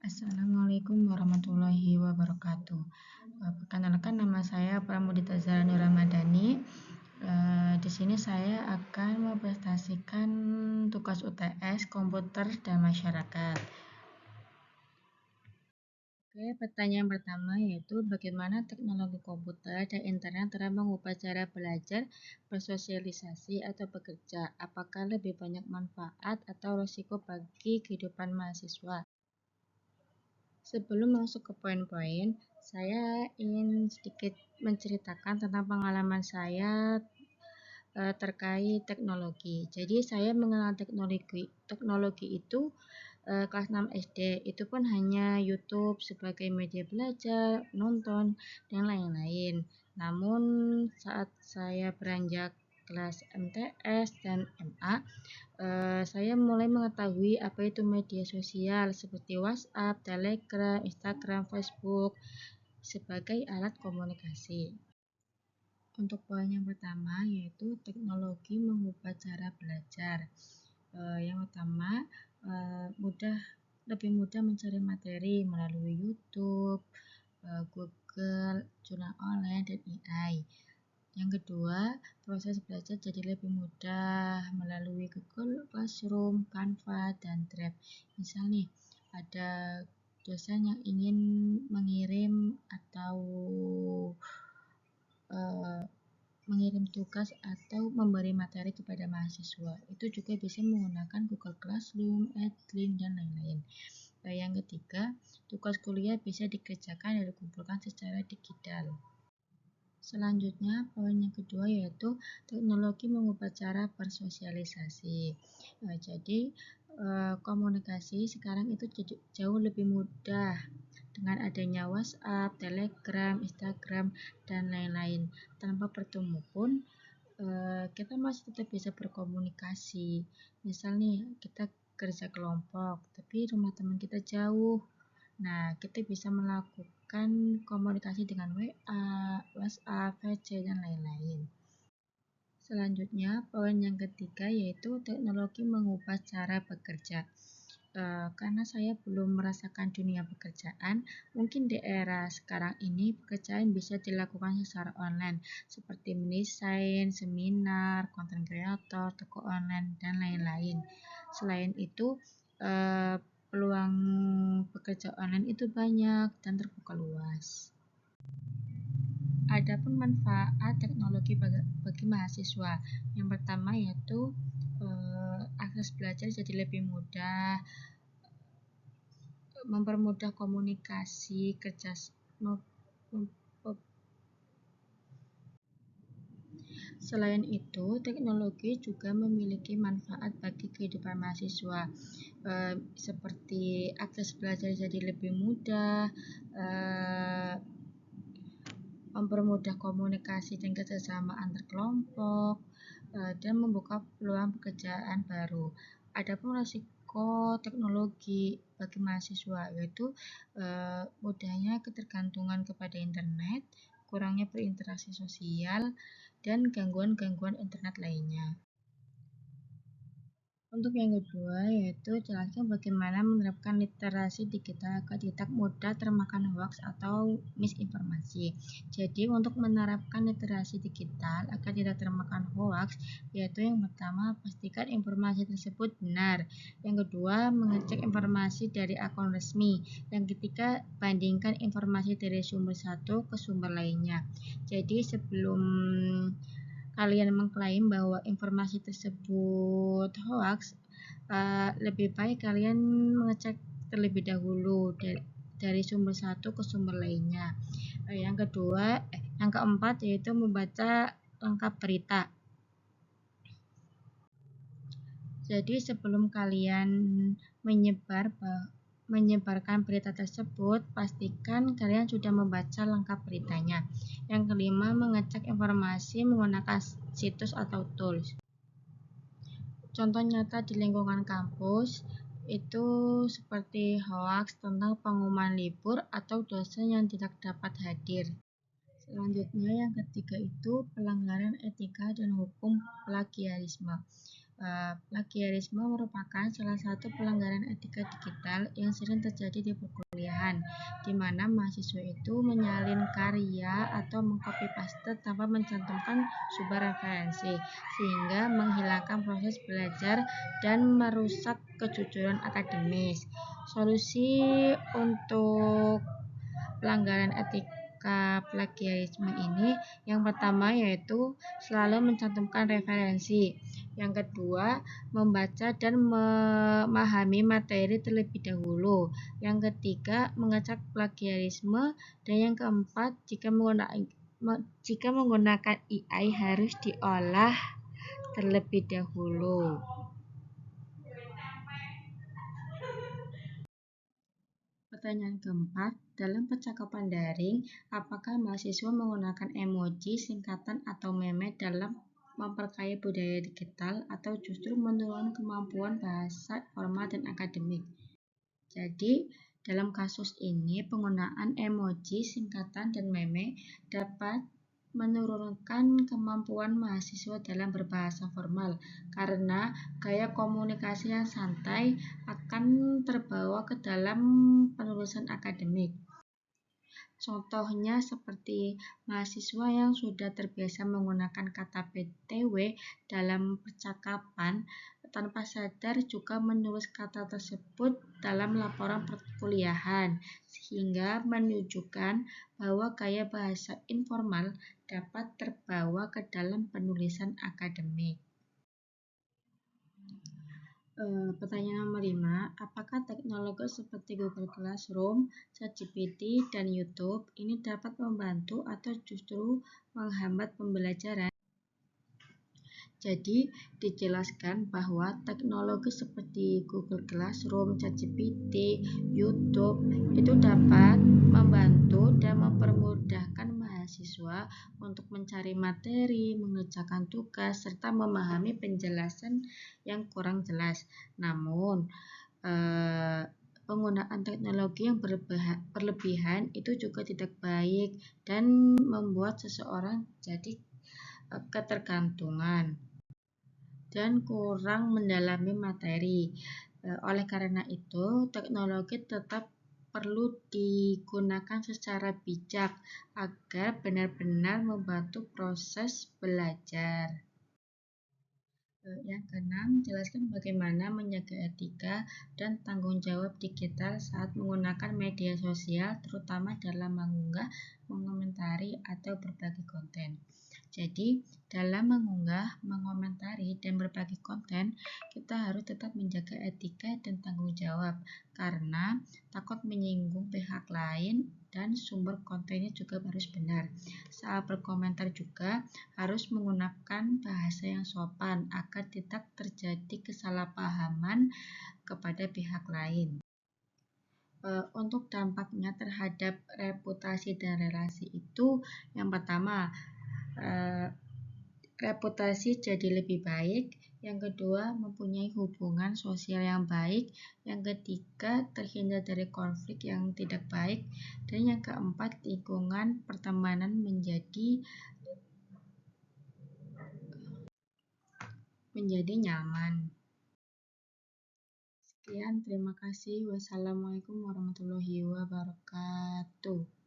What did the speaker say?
Assalamualaikum warahmatullahi wabarakatuh. Perkenalkan nama saya Pramudita Zarani Ramadhani. Di sini saya akan mempresentasikan tugas UTS Komputer dan Masyarakat. Oke, pertanyaan pertama yaitu bagaimana teknologi komputer dan internet telah mengubah cara belajar, bersosialisasi, atau bekerja? Apakah lebih banyak manfaat atau risiko bagi kehidupan mahasiswa? Sebelum masuk ke poin-poin, saya ingin sedikit menceritakan tentang pengalaman saya terkait teknologi. Jadi saya mengenal teknologi itu kelas 6 SD. Itu pun hanya YouTube sebagai media belajar, nonton, dan lain-lain. Namun saat saya beranjak kelas MTS dan MA, saya mulai mengetahui apa itu media sosial seperti WhatsApp, Telegram, Instagram, Facebook sebagai alat komunikasi. Untuk poin yang pertama yaitu teknologi mengubah cara belajar. Yang pertama, lebih mudah mencari materi melalui YouTube, Google, jurnal online, dan AI. Yang kedua, proses belajar jadi lebih mudah melalui Google Classroom, Canva, dan Drive. Misal nih, ada dosen yang ingin mengirim atau mengirim tugas atau memberi materi kepada mahasiswa. Itu juga bisa menggunakan Google Classroom, Edlink, dan lain-lain. Yang ketiga, tugas kuliah bisa dikerjakan dan dikumpulkan secara digital. Selanjutnya, poin yang kedua yaitu teknologi mengubah cara bersosialisasi. Jadi, komunikasi sekarang itu jauh lebih mudah dengan adanya WhatsApp, Telegram, Instagram, dan lain-lain. Tanpa bertemu pun, kita masih tetap bisa berkomunikasi. Misal nih, kita kerja kelompok, tapi rumah teman kita jauh. Nah, kita bisa melakukan komunikasi dengan WA, WhatsApp, VC, dan lain-lain. Selanjutnya, poin yang ketiga yaitu teknologi mengubah cara bekerja. Karena saya belum merasakan dunia pekerjaan, mungkin di era sekarang ini pekerjaan bisa dilakukan secara online, seperti mendesain, seminar, content creator, toko online, dan lain-lain. Selain itu, peluang pekerja online itu banyak dan terbuka luas. Adapun manfaat teknologi bagi mahasiswa, yang pertama yaitu akses belajar jadi lebih mudah, mempermudah komunikasi, kerja. Selain itu, teknologi juga memiliki manfaat bagi kehidupan mahasiswa, seperti akses belajar jadi lebih mudah, mempermudah komunikasi dan kerjasama antar kelompok, dan membuka peluang pekerjaan baru. Adapun risiko teknologi bagi mahasiswa yaitu mudahnya ketergantungan kepada internet, kurangnya berinteraksi sosial, dan gangguan-gangguan internet lainnya. Untuk yang kedua yaitu jelaskan bagaimana menerapkan literasi digital agar tidak mudah termakan hoax atau misinformasi. Jadi untuk menerapkan literasi digital agar tidak termakan hoax, yaitu yang pertama pastikan informasi tersebut benar. Yang kedua mengecek informasi dari akun resmi. Yang ketiga bandingkan informasi dari sumber satu ke sumber lainnya. Jadi sebelum kalian mengklaim bahwa informasi tersebut hoax, lebih baik kalian mengecek terlebih dahulu dari sumber satu ke sumber lainnya. Yang keempat yaitu membaca lengkap berita. Jadi sebelum kalian menyebarkan berita tersebut, pastikan kalian sudah membaca lengkap beritanya. Yang kelima, mengecek informasi menggunakan situs atau tools. Contoh nyata di lingkungan kampus itu seperti hoax tentang pengumuman libur atau dosen yang tidak dapat hadir. Selanjutnya yang ketiga itu pelanggaran etika dan hukum plagiarisme. Plagiarisme merupakan salah satu pelanggaran etika digital yang sering terjadi di perkuliahan, di mana mahasiswa itu menyalin karya atau mengcopy-paste tanpa mencantumkan sumber referensi, sehingga menghilangkan proses belajar dan merusak kejujuran akademis. Solusi untuk pelanggaran etika plagiarisme ini yang pertama yaitu selalu mencantumkan referensi. Yang kedua, membaca dan memahami materi terlebih dahulu. Yang ketiga, mengecek plagiarisme. Dan yang keempat, jika menggunakan AI harus diolah terlebih dahulu. Pertanyaan keempat, dalam percakapan daring, apakah mahasiswa menggunakan emoji, singkatan, atau meme dalam memperkaya budaya digital atau justru menurunkan kemampuan bahasa formal dan akademik? Jadi, dalam kasus ini penggunaan emoji, singkatan, dan meme dapat menurunkan kemampuan mahasiswa dalam berbahasa formal karena gaya komunikasi yang santai akan terbawa ke dalam penulisan akademik. Contohnya seperti mahasiswa yang sudah terbiasa menggunakan kata PTW dalam percakapan, tanpa sadar juga menulis kata tersebut dalam laporan perkuliahan, sehingga menunjukkan bahwa gaya bahasa informal dapat terbawa ke dalam penulisan akademik. Pertanyaan nomor 5, apakah teknologi seperti Google Classroom, ChatGPT, dan YouTube ini dapat membantu atau justru menghambat pembelajaran? Jadi, dijelaskan bahwa teknologi seperti Google Classroom, ChatGPT, YouTube itu dapat membantu dan mempermudahkan mahasiswa untuk mencari materi, mengerjakan tugas, serta memahami penjelasan yang kurang jelas. Namun, penggunaan teknologi yang berlebihan itu juga tidak baik dan membuat seseorang jadi ketergantungan dan kurang mendalami materi. Oleh karena itu, teknologi tetap perlu digunakan secara bijak agar benar-benar membantu proses belajar. Yang keenam, jelaskan bagaimana menjaga etika dan tanggung jawab digital saat menggunakan media sosial, terutama dalam mengunggah, mengomentari, atau berbagi konten. Jadi, dalam mengunggah, mengomentari, dan berbagi konten, kita harus tetap menjaga etika dan tanggung jawab, karena takut menyinggung pihak lain dan sumber kontennya juga harus benar. Saat berkomentar juga harus menggunakan bahasa yang sopan agar tidak terjadi kesalahpahaman kepada pihak lain. Untuk dampaknya terhadap reputasi dan relasi itu, yang pertama, reputasi jadi lebih baik. Yang kedua, mempunyai hubungan sosial yang baik. Yang ketiga, terhindar dari konflik yang tidak baik. Dan yang keempat, lingkungan pertemanan menjadi nyaman. Sekian, terima kasih. Wassalamualaikum warahmatullahi wabarakatuh.